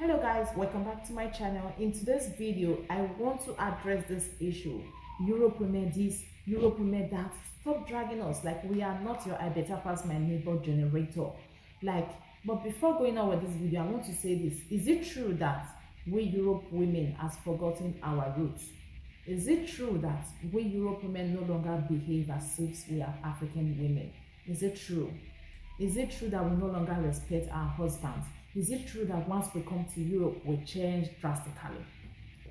Hello guys, welcome back to my channel. In today's video I want to address this issue. Europe women this, Europe women that. Stop dragging us like we are not your I better pass my neighbor generator. But before going on with this video, I want to say this. Is it true that we Europe women has forgotten our roots? Is it true that we Europe women no longer behave as if we are African women? Is it true? Is it true that we no longer respect our husbands? Is it true that once we come to Europe, we change drastically?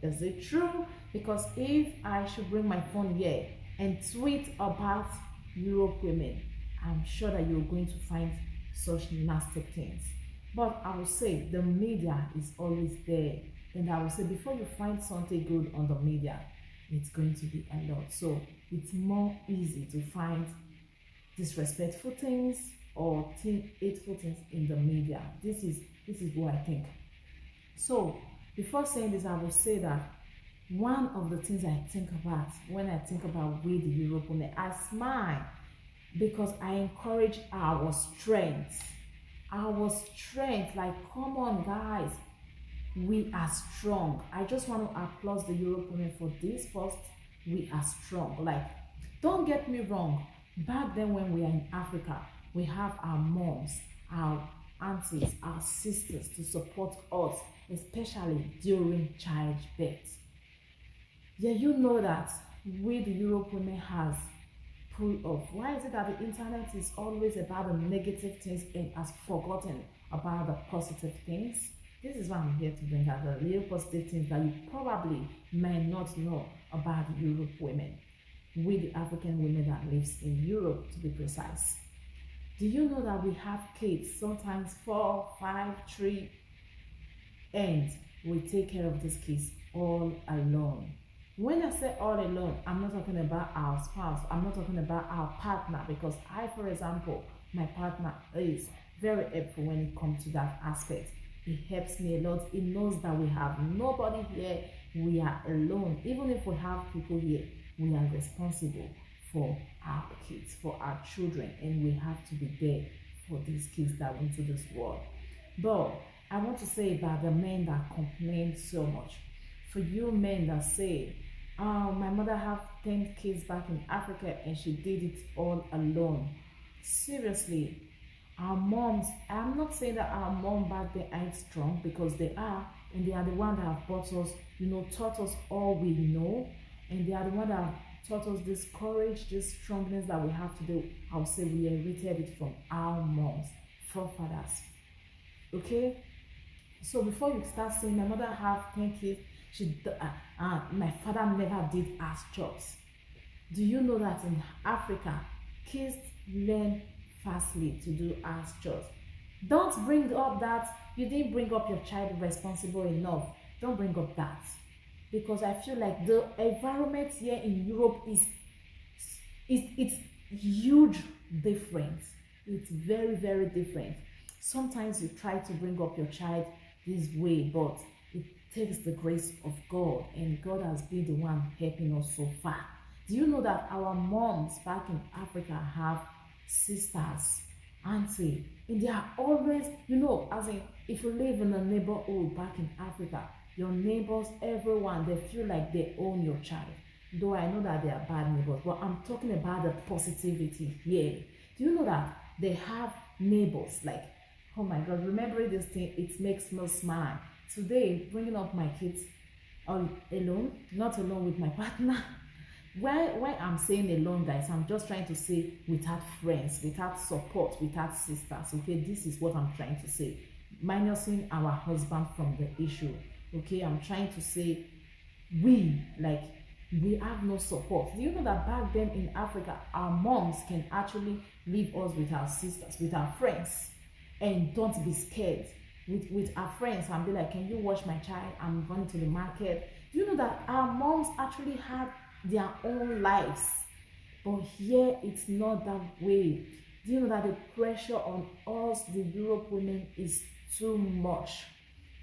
Is it true? Because if I should bring my phone here and tweet about Europe women, I'm sure that you're going to find such nasty things. But I will say the media is always there. And I will say before you find something good on the media, it's going to be a lot. So it's more easy to find disrespectful things or hateful things in the media. This is what I think. So before saying this, I will say that one of the things I think about when I think about we the Europe women, I smile because I encourage our strength. Our strength, like, come on guys, we are strong. I just want to applaud the Europe women for this. First, we are strong. Like, don't get me wrong, back then when we are in Africa, we have our moms, our aunties, our sisters to support us, especially during childbirth. Yeah, you know that we the Europe women has pulled off. Why is it that the internet is always about the negative things and has forgotten about the positive things? This is why I'm here to bring out the real positive things that you probably may not know about the Europe women. We the African women that lives in Europe, to be precise. Do you know that we have kids, sometimes 4, 5, 3, and we take care of these kids all alone? When I say all alone, I'm not talking about our spouse, I'm not talking about our partner, because I, for example, my partner is very helpful when it comes to that aspect. He helps me a lot. He knows that we have nobody here, we are alone. Even if we have people here, we are responsible for our kids, for our children, and we have to be there for these kids that went to this world. But I want to say about the men that complain so much. For you men that say, my mother have 10 kids back in Africa and she did it all alone. Seriously, our moms, I'm not saying that our mom back then ain't strong, because they are, and they are the one that have brought us, taught us all we know, and they are the one that have taught us this courage, this strongness that we have to do. I would say we inherited it from our moms, forefathers. Okay? So before you start saying, my mother have 10 kids, my father never did house chores. Do you know that in Africa, kids learn fastly to do house chores? Don't bring up that you didn't bring up your child responsible enough. Don't bring up that. Because I feel like the environment here in Europe it's huge different. It's very, very different. Sometimes you try to bring up your child this way, but it takes the grace of God, and God has been the one helping us so far. Do you know that our moms back in Africa have sisters, auntie, and they are always, as in, if you live in a neighborhood back in Africa, your neighbors, everyone, they feel like they own your child. Though I know that they are bad neighbors, but I'm talking about the positivity here. Do you know that they have neighbors like, oh my God, remembering this thing, it makes me smile. Today, bringing up my kids all alone, not alone with my partner. Why I'm saying alone, guys, I'm just trying to say without friends, without support, without sisters. Okay, this is what I'm trying to say. Minusing our husband from the issue. Okay, I'm trying to say we have no support. Do you know that back then in Africa, our moms can actually leave us with our sisters, with our friends, and don't be scared with our friends and be like, can you watch my child? I'm going to the market. Do you know that our moms actually had their own lives? But here it's not that way. Do you know that the pressure on us, the Europe women, is too much?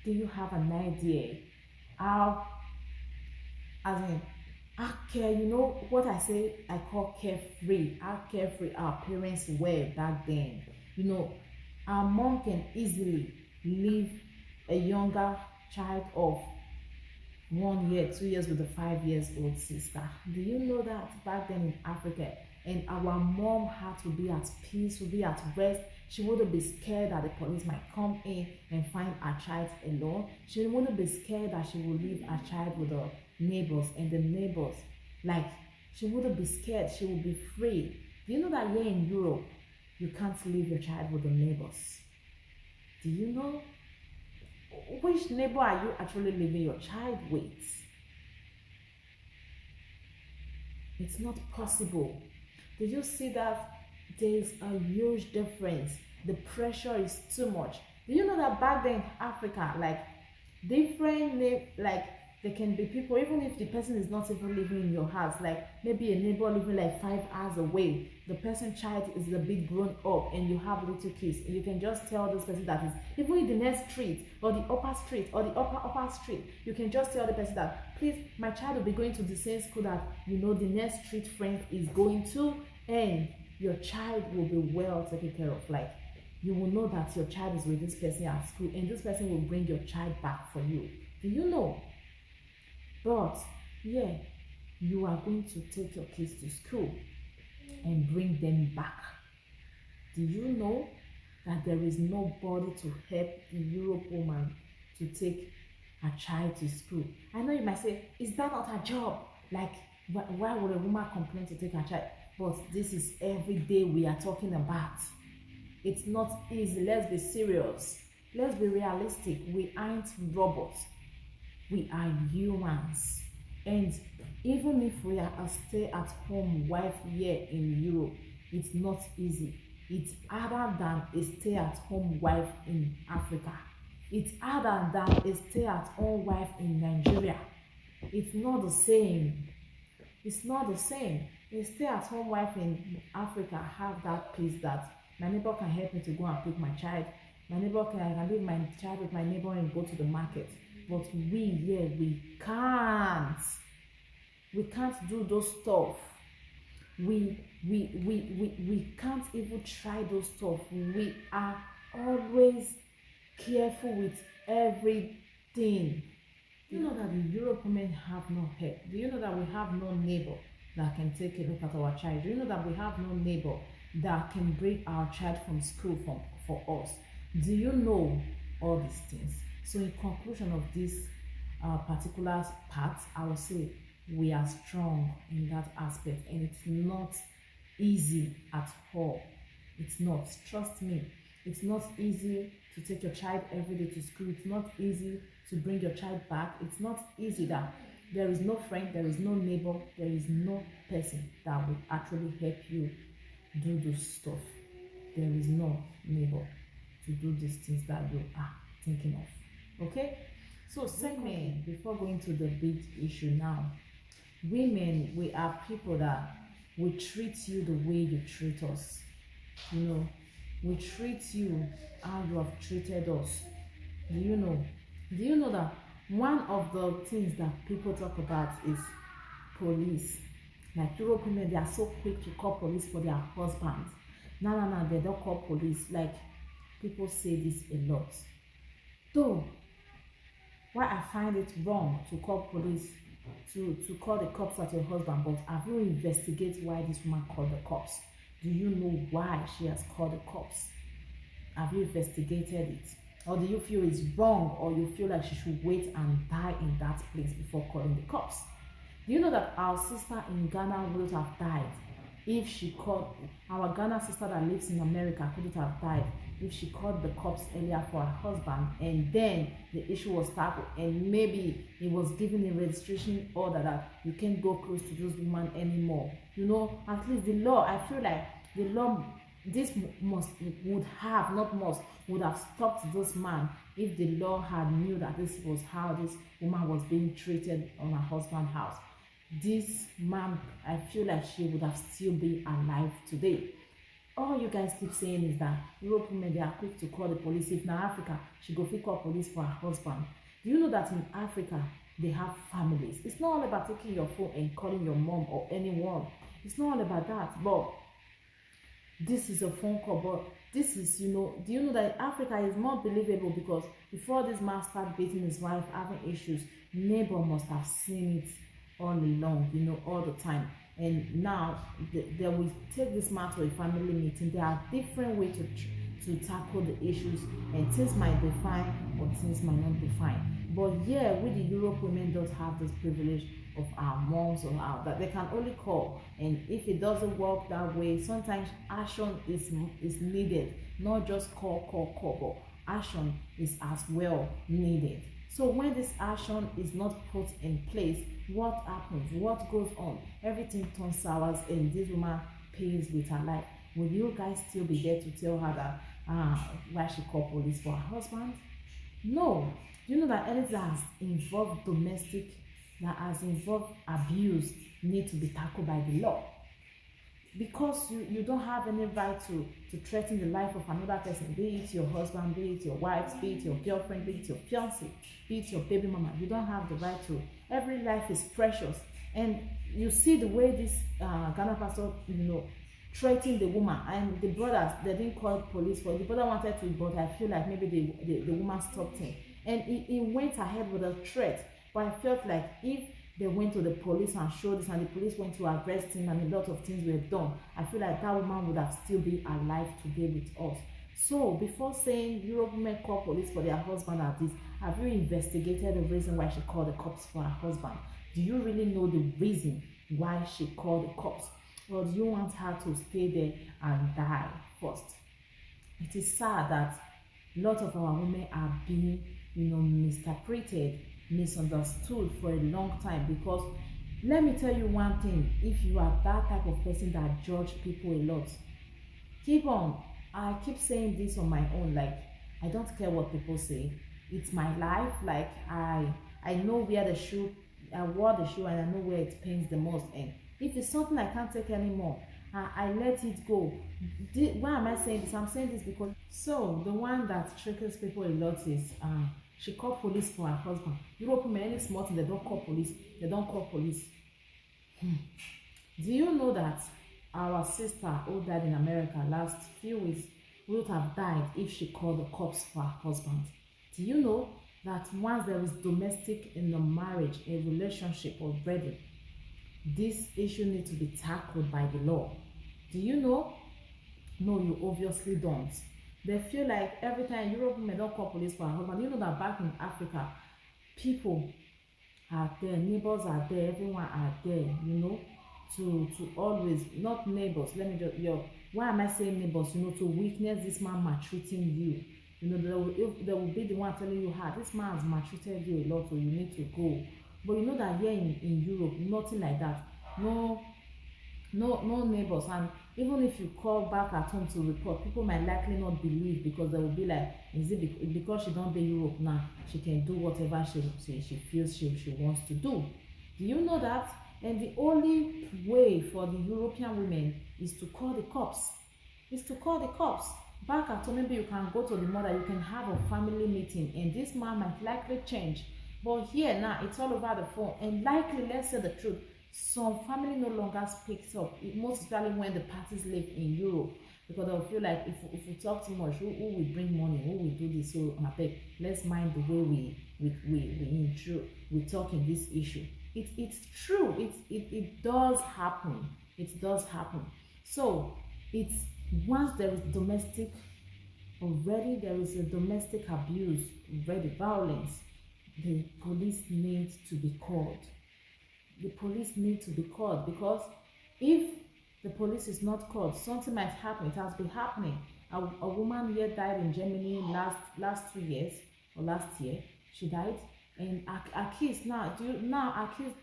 Do you have an idea how, what I say, I call carefree, how carefree our parents were back then? Our mom can easily leave a younger child of 1 year, 2 years with a 5 years old sister. Do you know that back then in Africa, and our mom had to be at peace, to be at rest. She wouldn't be scared that the police might come in and find her child alone. She wouldn't be scared that she would leave her child with the neighbors, and the neighbors, like, she wouldn't be scared. She would be free. Do you know that here in Europe, you can't leave your child with the neighbors? Do you know? Which neighbor are you actually leaving your child with? It's not possible. Did you see that there is a huge difference? The pressure is too much. Do you know that back then in Africa, like, like, there can be people, even if the person is not even living in your house, like maybe a neighbor living like 5 hours away, the person's child is a bit grown up and you have little kids, and you can just tell this person that is even in the next street or the upper street or the upper street, you can just tell the person that, please, my child will be going to the same school that, you know, the next street friend is going to, and your child will be well taken care of. Like, you will know that your child is with this person at school, and this person will bring your child back for you. Do you know? But yeah, you are going to take your kids to school and bring them back. Do you know that there is nobody to help the Europe woman to take a child to school? I know you might say, is that not a job? Like, why would a woman complain to take a child? But this is every day we are talking about. It's not easy. Let's be serious. Let's be realistic. We aren't robots. We are humans. And even if we are a stay-at-home wife here in Europe, it's not easy. It's harder than a stay-at-home wife in Africa. It's harder than a stay-at-home wife in Nigeria. It's not the same. It's not the same. A stay-at-home wife in Africa have that peace that my neighbor can help me to go and pick my child. My neighbor I can leave my child with my neighbor and go to the market. But we here, we can't. We can't do those stuff. We can't even try those stuff. We are always careful with everything. Do you know that the Europe women have no help? Do you know that we have no neighbor that can take a look at our child? Do you know that we have no neighbor that can bring our child from school for us? Do you know all these things? So in conclusion of this particular part, I will say we are strong in that aspect, and it's not easy at all. It's not. Trust me. It's not easy to take your child every day to school. It's not easy to bring your child back. It's not easy that there is no friend, there is no neighbor, there is no person that will actually help you do this stuff. There is no neighbor to do these things that you are thinking of. Okay, so secondly, before going to the big issue now, women, we are people that we treat you the way you treat us. You know, we treat you how you have treated us. Do you know that one of the things that people talk about is police? Like, Europe women, they are so quick to call police for their husbands. No, they don't call police. Like, people say this a lot. Though, why I find it wrong to call police, to call the cops at your husband, but have you investigated why this woman called the cops? Do you know why she has called the cops? Have you investigated it? Or do you feel it's wrong, or you feel like she should wait and die in that place before calling the cops? Do you know that our sister in Ghana would have died if she called, our Ghana sister that lives in America couldn't have died if she called the cops earlier for her husband, and then the issue was tackled, and maybe it was given a registration order that you can't go close to this woman anymore. You know, at least the law, I feel like the law, this would have stopped this man if the law had knew that this was how this woman was being treated on her husband's house. This man, I feel like she would have still been alive today. All you guys keep saying is that Europe women, they are quick to call the police. If na Africa, she go fit call police for her husband. Do you know that in Africa, they have families? It's not all about taking your phone and calling your mom or anyone. It's not all about that. But this is a phone call. But This is, do you know that Africa is more believable? Because before this man started beating his wife, having issues, neighbor must have seen it all along, all the time. And now they will take this man to a family meeting. There are different ways to tackle the issues, and things might be fine or things might not be fine. But yeah, we the Europe women don't have this privilege of our moms or our that they can only call, and if it doesn't work that way, sometimes action is needed. Not just call, but action is as well needed. So when this action is not put in place, what happens? What goes on? Everything turns sour, and this woman pays with her life. Will you guys still be there to tell her that why she called police for her husband? No. Do you know that anything that has involved that has involved abuse, need to be tackled by the law? Because you don't have any right to threaten the life of another person, be it your husband, be it your wife, be it your girlfriend, be it your fiancé, be it your baby mama. You don't have the right to. Every life is precious. And you see the way this Ghana pastor, threatened the woman, and the brothers, they didn't call police for it. The brother wanted to, but I feel like maybe the woman stopped him. And he went ahead with a threat. But I felt like if they went to the police and showed this, and the police went to arrest him, and a lot of things were done, I feel like that woman would have still been alive today with us. So before saying Europe women call police for their husband at this, have you investigated the reason why she called the cops for her husband? Do you really know the reason why she called the cops? Or do you want her to stay there and die first? It is sad that a lot of our women are being, misinterpreted, misunderstood for a long time. Because let me tell you one thing, if you are that type of person that judge people a lot, keep on. I keep saying this on my own, like, I don't care what people say. It's my life. Like, I know where the shoe, I wore the shoe, and I know where it pains the most. And if it's something I can't take anymore, I let it go. Why am I saying this? I'm saying this because, so the one that triggers people a lot is she called police for her husband. Europe women, any small thing, they don't call police. They don't call police. Do you know that our sister who died in America last few weeks would have died if she called the cops for her husband? Do you know that once there is domestic in the marriage, a relationship already, this issue needs to be tackled by the law? Do you know? No, you obviously don't. They feel like every time Europe women don't call police for her husband. You know that back in Africa, people are there, neighbors are there, everyone are there, to always, not neighbors, let me just, why am I saying neighbors? To witness this man maltreating you. They will be the one telling you, this man has maltreated you a lot, so you need to go. But you know that here in Europe, nothing like that. No neighbors. And even if you call back at home to report, people might likely not believe, because they will be like, is it because she don't be Europe now, she can do whatever she feels she wants to do? Do you know that? And the only way for the European women is to call the cops. Back at home, maybe you can go to the mother, you can have a family meeting, and this man might likely change. But here now, it's all over the phone, and likely, let's say the truth, some family no longer speaks up, most especially when the parties live in Europe, because they'll feel like if we talk too much, who will bring money, who will do this? So let's mind the way we talk in this issue. It's true. It does happen. It does happen. So it's once there is domestic already, there is a domestic abuse already, violence, the police needs to be called. The police need to be called, because if the police is not called, something might happen. It has been happening. A woman here died in Germany last 2 years, or last year. She died, and our kids our kids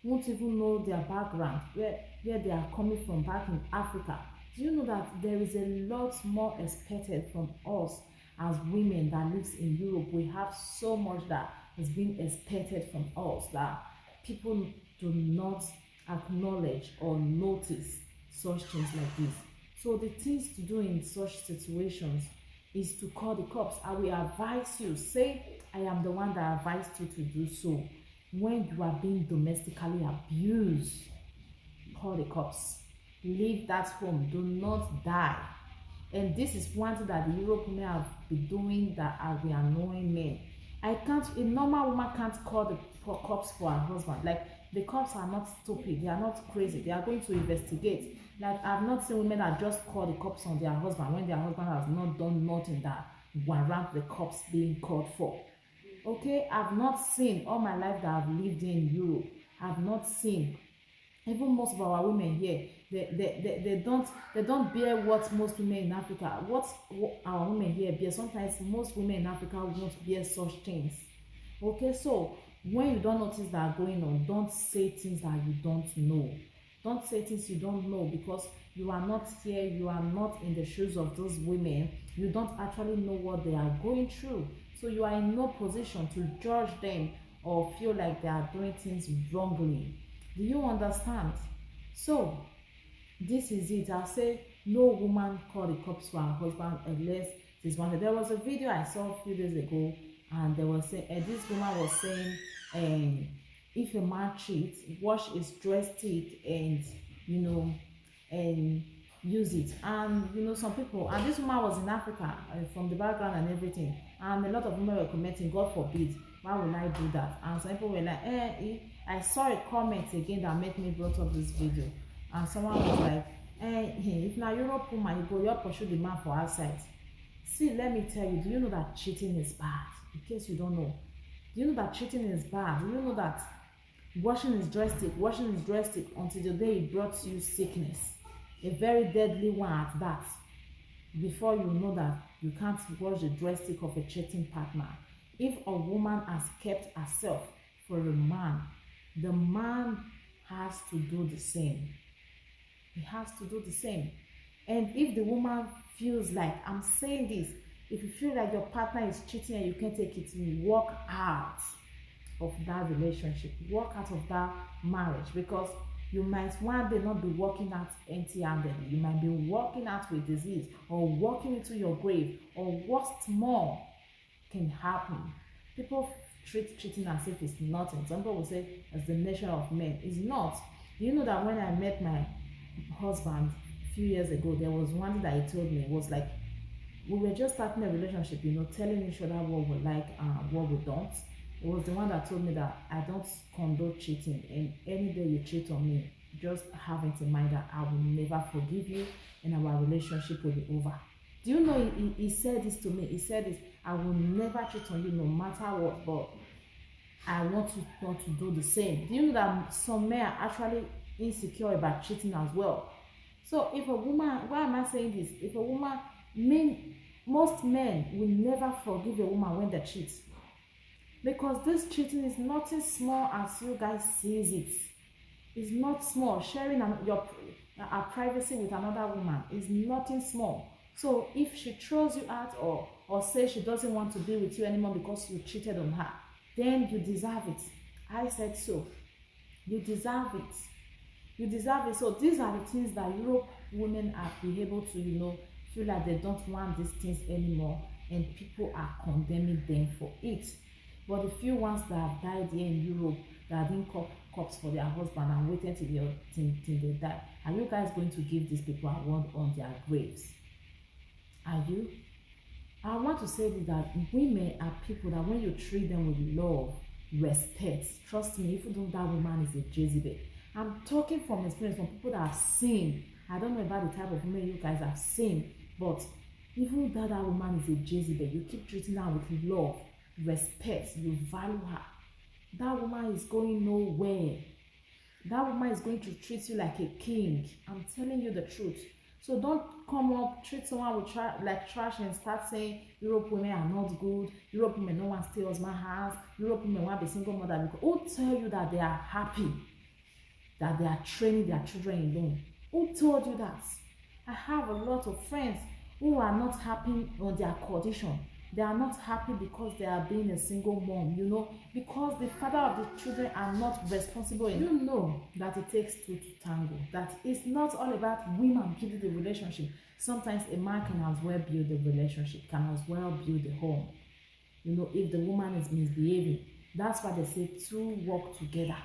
won't even know their background, where they are coming from back in Africa. Do you know that there is a lot more expected from us as women that lives in Europe? We have so much that is being expected from us that people do not acknowledge or notice such things like this. So the things to do in such situations is to call the cops. I will advise you, say I am the one that advised you to do so. When you are being domestically abused, call the cops. Leave that home. Do not die. And this is one thing that the Europe women have been doing that are be annoying men. A normal woman can't call the cops for her husband. Like, the cops are not stupid, they are not crazy, they are going to investigate. Like, I've not seen women that just call the cops on their husband when their husband has not done nothing that warrant the cops being called for. Okay, I've not seen all my life that I've lived in Europe. I've not seen. Even most of our women here, they don't bear what most women in Africa, what our women here bear. Sometimes most women in Africa won't bear such things. Okay, so when you don't notice that going on, don't say things that you don't know. Don't say things you don't know, because you are not here, you are not in the shoes of those women. You don't actually know what they are going through, so you are in no position to judge them or feel like they are doing things wrongly. Do you understand? So this is it. I'll say no woman call the cops for her husband unless she's wanted. There was a video I saw a few days ago, and there was this woman was saying, if a man cheats, wash his dress stick and and use it. And some people, and this woman was in Africa, from the background and everything, and a lot of women were commenting, God forbid, why would I do that? And some people were like, I saw a comment again that made me brought up this video, and someone was like, if na Europe woman, you go, you pursue the man for outside. See, let me tell you, do you know that cheating is bad? In case you don't know, do you know that cheating is bad? Do you know that washing his dress stick until the day it brought you sickness, a very deadly one at that, before you know that you can't wash the dress stick of a cheating partner? If a woman has kept herself for a man, the man has to do the same. He has to do the same. And if the woman feels like, I'm saying this, if you feel like your partner is cheating and you can't take it, you walk out of that relationship, walk out of that marriage, because you might one day not be walking out empty-handed. You might be walking out with disease, or walking into your grave, or what's more can happen. People treat cheating as if it's nothing. Some people will say it's the nature of men. It's not. You know that when I met my husband a few years ago, there was one thing that he told me. It was like, we were just starting a relationship, telling each other what we like and what we don't. It was the one that told me that I don't condone cheating, and any day you cheat on me, just have it in mind that I will never forgive you and our relationship will be over. Do you know he said this to me? He said this, I will never cheat on you no matter what, but I want you not to do the same. Do you know that some men are actually insecure about cheating as well? So if a woman, why am I saying this? If a woman, most men will never forgive a woman when they cheat. Because this cheating is nothing small as you guys sees it. It's not small. Sharing your privacy with another woman is nothing small. So if she throws you out or says she doesn't want to be with you anymore because you cheated on her, then you deserve it. I said so. You deserve it. You deserve it. So these are the things that Europe women are be able to, feel like they don't want these things anymore, and people are condemning them for it. But the few ones that have died here in Europe that didn't call cops for their husband and waited till they die, are you guys going to give these people a word on their graves? Are you? I want to say that women are people that when you treat them with love, respect, trust me, even though that woman is a Jezebel. I'm talking from experience, from people that have seen. I don't know about the type of women you guys have seen, but even though that woman is a Jezebel, you keep treating her with love, respect, you value her, that woman is going nowhere. That woman is going to treat you like a king. I'm telling you the truth. So don't come up, treat someone with like trash and start saying Europe women are not good, Europe women no one steals my house, Europe women want to be single mother. Because who tell you that they are happy, that they are training their children alone? Who told you that? I have a lot of friends who are not happy on their condition. They are not happy because they are being a single mom, because the father of the children are not responsible. You know that it takes two to tango. That it's not all about women building the relationship. Sometimes a man can as well build the relationship, can as well build the home. If the woman is misbehaving, that's why they say two work together,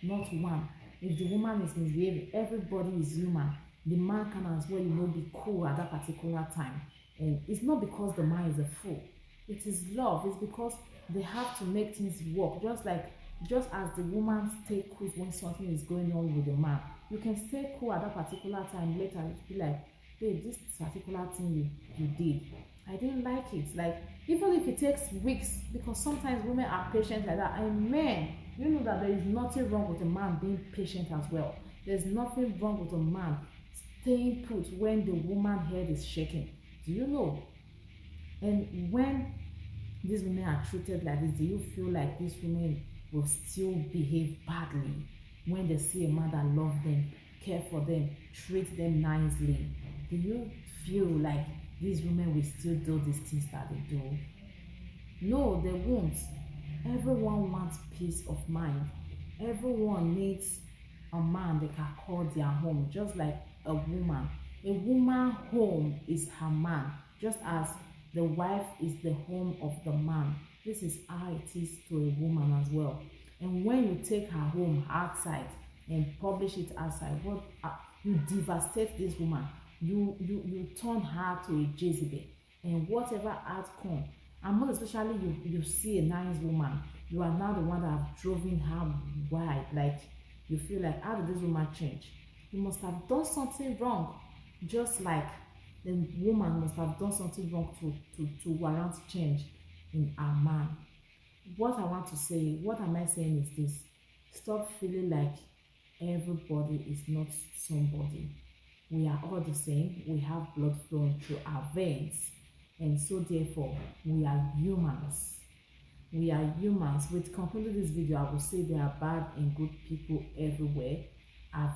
not one. If the woman is misbehaving, everybody is human. the man can as well, be cool at that particular time. And it's not because the man is a fool. It is love. It's because they have to make things work. Just as the woman stay cool when something is going on with the man, you can stay cool at that particular time. Later you be like, babe, this particular thing you did, I didn't like it. Like, even if it takes weeks, because sometimes women are patient like that, and men, you know that there is nothing wrong with a man being patient as well. There's nothing wrong with a man staying put when the woman head is shaking. Do you know? And when these women are treated like this, do you feel like these women will still behave badly when they see a man that loves them, care for them, treat them nicely? Do you feel like these women will still do these things that they do? No, they won't. Everyone wants peace of mind. Everyone needs a man they can call their home, just like a woman. A woman home is her man, just as the wife is the home of the man. This is how it is to a woman as well. And when you take her home outside and publish it outside, you devastate this woman. You turn her to a Jezebel, and whatever outcome, and most especially you see a nice woman, you are now the one that have driven her wild. Like, you feel like, how did this woman change? You must have done something wrong, just like the woman must have done something wrong to warrant change in a man. What I want to say, what am I saying is this: stop feeling like everybody is not somebody. We are all the same. We have blood flowing through our veins, and so therefore we are humans. We are humans. With concluding this video, I will say there are bad and good people everywhere. I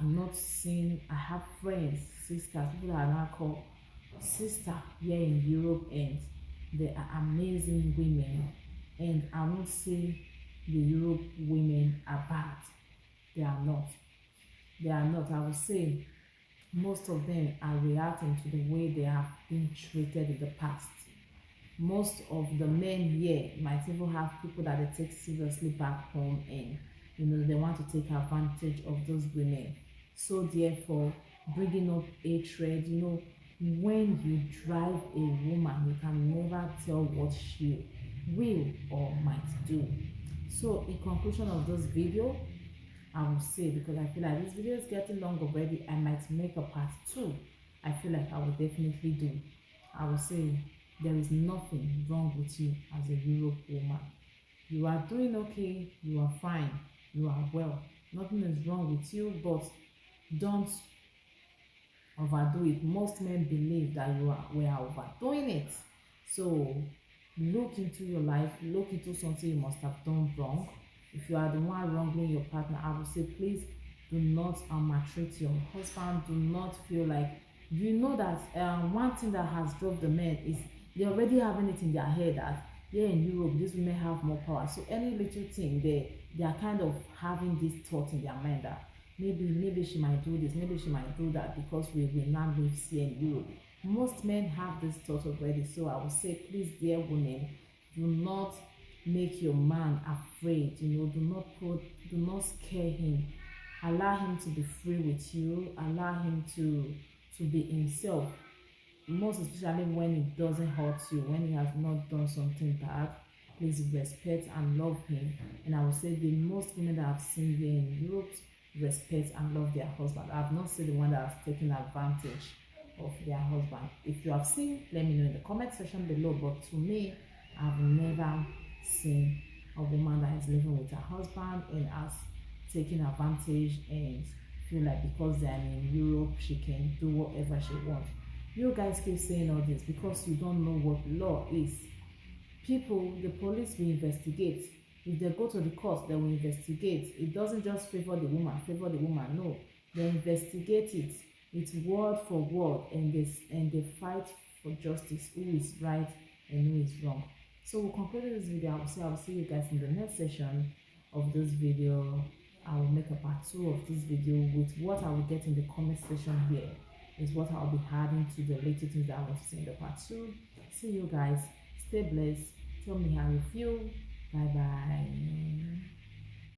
have friends, sisters, people that are now called sister here in Europe, and they are amazing women. And I won't say the Europe women are bad. They are not. They are not. I will say most of them are reacting to the way they have been treated in the past. Most of the men here might even have people that they take seriously back home, and they want to take advantage of those women. So therefore, bringing up hatred, when you drive a woman, you can never tell what she will or might do. So in conclusion of this video, I will say, because I feel like this video is getting long already, I might make a part 2. I feel like I will definitely do. I will say there is nothing wrong with you as a Europe woman. You are doing okay, you are fine, you are well. Nothing is wrong with you, but don't overdo it. Most men believe that we are overdoing it. So look into your life, look into something you must have done wrong. If you are the one wronging your partner, I will say, please do not maltreat your husband. Do not feel like, that one thing that has dropped the men is they already having it in their head that here in Europe these women have more power. So any little thing they are kind of having this thought in their mind that maybe she might do this, maybe she might do that, because we now live here in Europe. Most men have this thought already. So I will say, please, dear women, do not make your man afraid. Do not scare him. Allow him to be free with you. Allow him to be himself, most especially when it doesn't hurt you, when he has not done something bad. Please respect and love him. And I will say the most women that I've seen here in Europe respect and love their husband. I have not seen the one that has taken advantage of their husband. If you have seen, let me know in the comment section below. But to me, I've never seen a woman that is living with her husband and has taken advantage and feel like because they're in Europe she can do whatever she wants. You guys keep saying all this because you don't know what law is. The police will investigate. If they go to the court, they will investigate. It doesn't just favor the woman. No, they investigate it. It's word for word, and they fight for justice, who is right and who is wrong. So we'll conclude this video. I will see you guys in the next session of this video. I will make a part 2 of this video with what I will get in the comment section here. Is what I'll be adding to the little things that I want to see in the part 2. See you guys. Stay blessed. Tell me how you feel. Bye bye.